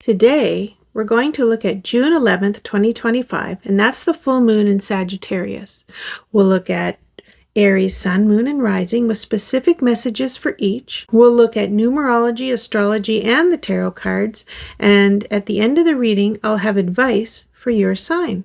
Today, we're going to look at June 11th, 2025, and that's the full moon in Sagittarius. We'll look at Aries sun, moon, and rising with specific messages for each. We'll look at numerology, astrology, and the tarot cards. And at the end of the reading, I'll have advice for your sign.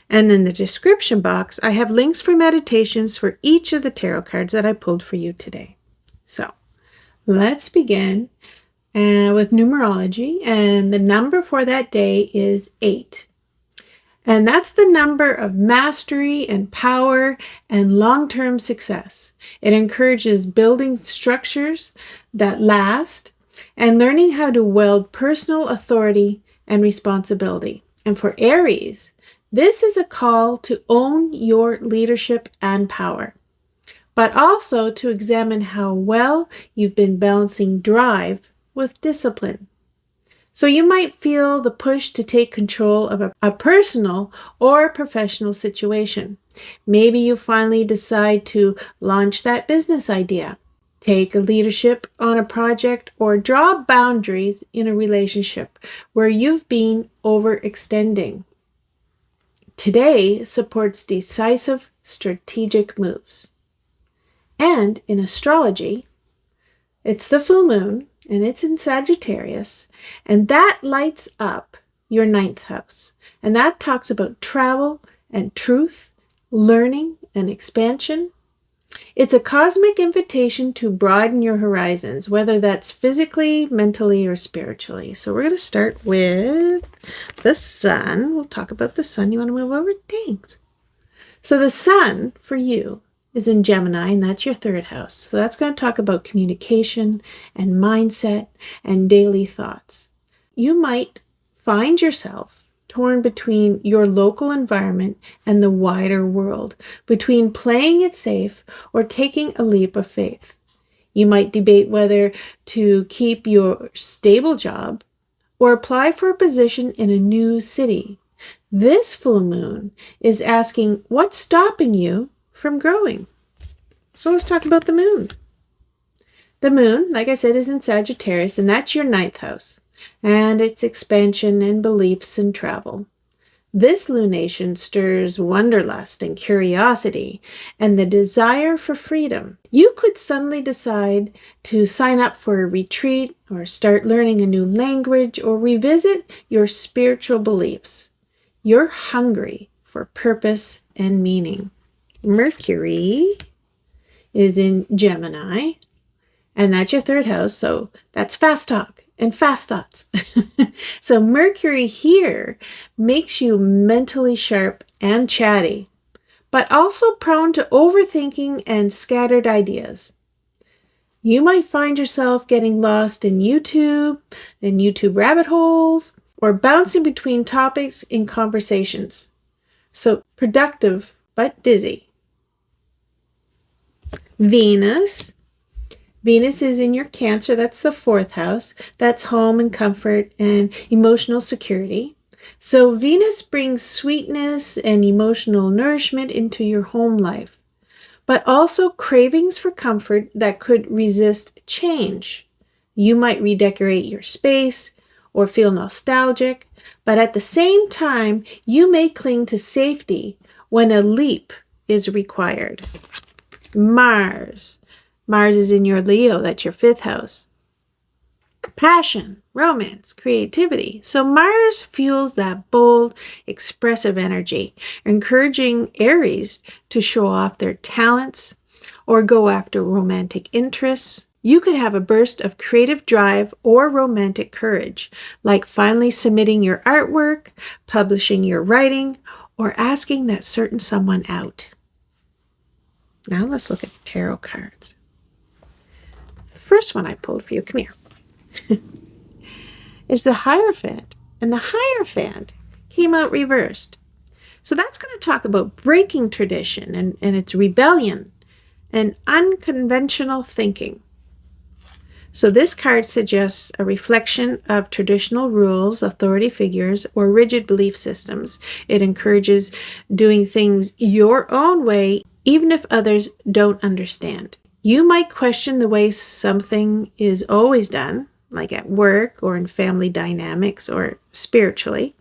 And in the description box, I have links for meditations for each of the tarot cards that I pulled for you today. So let's begin with numerology, and the number for that day is 8. And that's the number of mastery and power and long-term success. It encourages building structures that last and learning how to wield personal authority and responsibility. And for Aries, this is a call to own your leadership and power, but also to examine how well you've been balancing drive with discipline. So you might feel the push to take control of a personal or professional situation. Maybe you finally decide to launch that business idea, take a leadership on a project, or draw boundaries in a relationship where you've been overextending. Today supports decisive strategic moves. And in astrology, it's the full moon, and it's in Sagittarius, and that lights up your 9th house. And that talks about travel and truth, learning and expansion. It's a cosmic invitation to broaden your horizons, whether that's physically, mentally, or spiritually. So we're going to start with the sun. We'll talk about the sun. You want to move over? Thanks. So the sun for you is in Gemini, and that's your 3rd house. So that's going to talk about communication and mindset and daily thoughts. You might find yourself torn between your local environment and the wider world, between playing it safe or taking a leap of faith. You might debate whether to keep your stable job or apply for a position in a new city. This full moon is asking, what's stopping you from growing? So let's talk about the moon. The moon, like I said, is in Sagittarius, and that's your 9th house, and it's expansion and beliefs and travel. This lunation stirs wanderlust and curiosity and the desire for freedom. You could suddenly decide to sign up for a retreat or start learning a new language or revisit your spiritual beliefs. You're hungry for purpose and meaning. Mercury is in Gemini, and that's your 3rd house, so that's fast talk and fast thoughts. So Mercury here makes you mentally sharp and chatty, but also prone to overthinking and scattered ideas. You might find yourself getting lost in YouTube rabbit holes, or bouncing between topics in conversations. So productive, but dizzy. Venus is in your Cancer. That's the 4th house. That's home and comfort and emotional security. So Venus brings sweetness and emotional nourishment into your home life, but also cravings for comfort that could resist change. You might redecorate your space or feel nostalgic, but at the same time, you may cling to safety when a leap is required. Mars is in your Leo. That's your 5th house. Passion, romance, creativity. So Mars fuels that bold, expressive energy, encouraging Aries to show off their talents or go after romantic interests. You could have a burst of creative drive or romantic courage, like finally submitting your artwork, publishing your writing, or asking that certain someone out. Now let's look at the tarot cards. The first one I pulled for you, come here, is the Hierophant. And the Hierophant came out reversed. So that's going to talk about breaking tradition and its rebellion and unconventional thinking. So this card suggests a reflection of traditional rules, authority figures, or rigid belief systems. It encourages doing things your own way, even if others don't understand. You might question the way something is always done, like at work or in family dynamics or spiritually.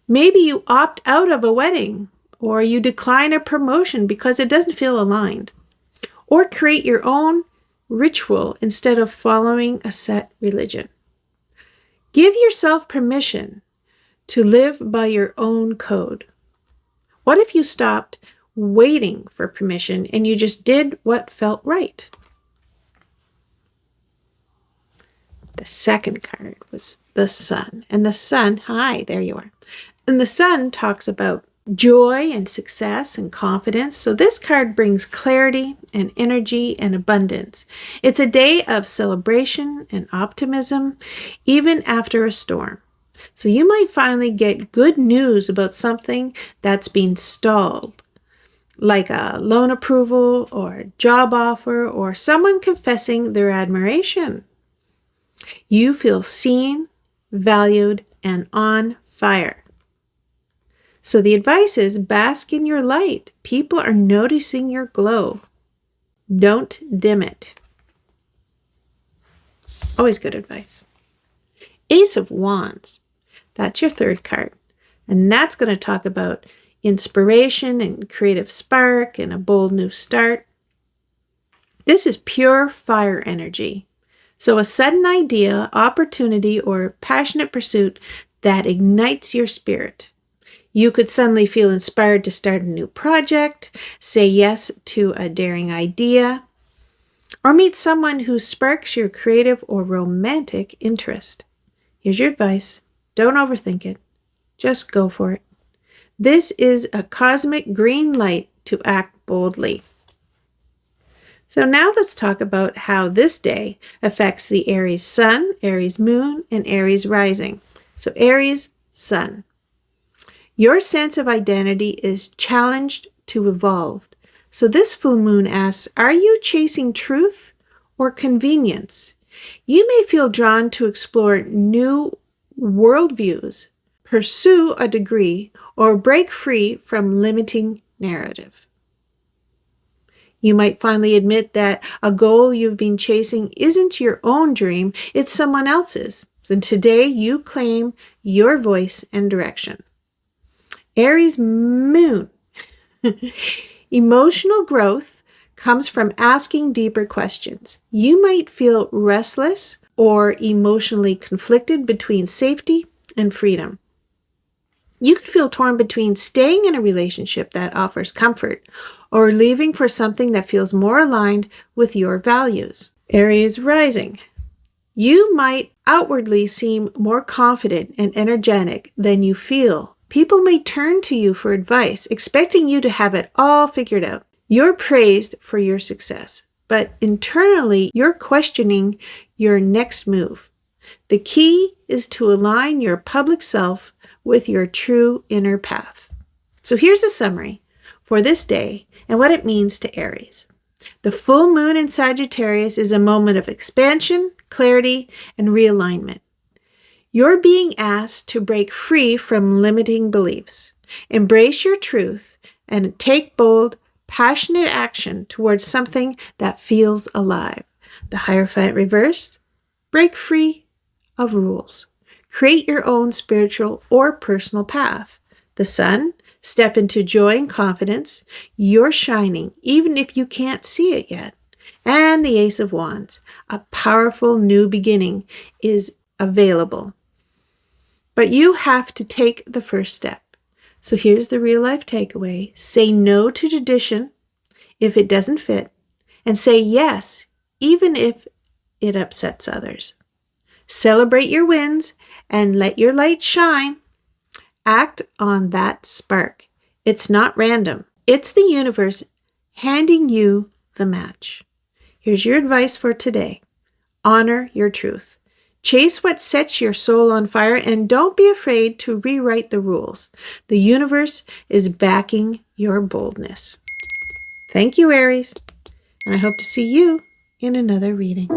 Maybe you opt out of a wedding, or you decline a promotion because it doesn't feel aligned, or create your own ritual instead of following a set religion. Give yourself permission to live by your own code. What if you stopped waiting for permission and you just did what felt right? The second card was the Sun. And the Sun, hi, there you are. And the Sun talks about joy and success and confidence. So this card brings clarity and energy and abundance. It's a day of celebration and optimism, even after a storm. So you might finally get good news about something that's been stalled, like a loan approval or a job offer or someone confessing their admiration. You feel seen, valued, and on fire. So the advice is bask in your light. People are noticing your glow. Don't dim it. Always good advice. Ace of Wands. That's your third card. And that's going to talk about inspiration and creative spark and a bold new start. This is pure fire energy. So a sudden idea, opportunity, or passionate pursuit that ignites your spirit. You could suddenly feel inspired to start a new project, say yes to a daring idea, or meet someone who sparks your creative or romantic interest. Here's your advice. Don't overthink it. Just go for it. This is a cosmic green light to act boldly. So now let's talk about how this day affects the Aries Sun, Aries Moon, and Aries Rising. So Aries Sun. Your sense of identity is challenged to evolve. So this full moon asks, are you chasing truth or convenience? You may feel drawn to explore new worldviews, pursue a degree, or break free from limiting narrative. You might finally admit that a goal you've been chasing isn't your own dream, it's someone else's. And today you claim your voice and direction. Aries Moon. Emotional growth comes from asking deeper questions. You might feel restless or emotionally conflicted between safety and freedom. You could feel torn between staying in a relationship that offers comfort or leaving for something that feels more aligned with your values. Aries Rising. You might outwardly seem more confident and energetic than you feel. People may turn to you for advice, expecting you to have it all figured out. You're praised for your success, but internally, you're questioning your next move. The key is to align your public self with your true inner path. So here's a summary for this day and what it means to Aries. The full moon in Sagittarius is a moment of expansion, clarity, and realignment. You're being asked to break free from limiting beliefs, embrace your truth, and take bold, passionate action towards something that feels alive. The Hierophant reversed, break free of rules. Create your own spiritual or personal path. The Sun, step into joy and confidence. You're shining, even if you can't see it yet. And the Ace of Wands, a powerful new beginning, is available. But you have to take the first step. So here's the real life takeaway. Say no to tradition if it doesn't fit, and say yes, even if it upsets others. Celebrate your wins and let your light shine. Act on that spark. It's not random. It's the universe handing you the match. Here's your advice for today. Honor your truth. Chase what sets your soul on fire and don't be afraid to rewrite the rules. The universe is backing your boldness. Thank you, Aries, and I hope to see you in another reading.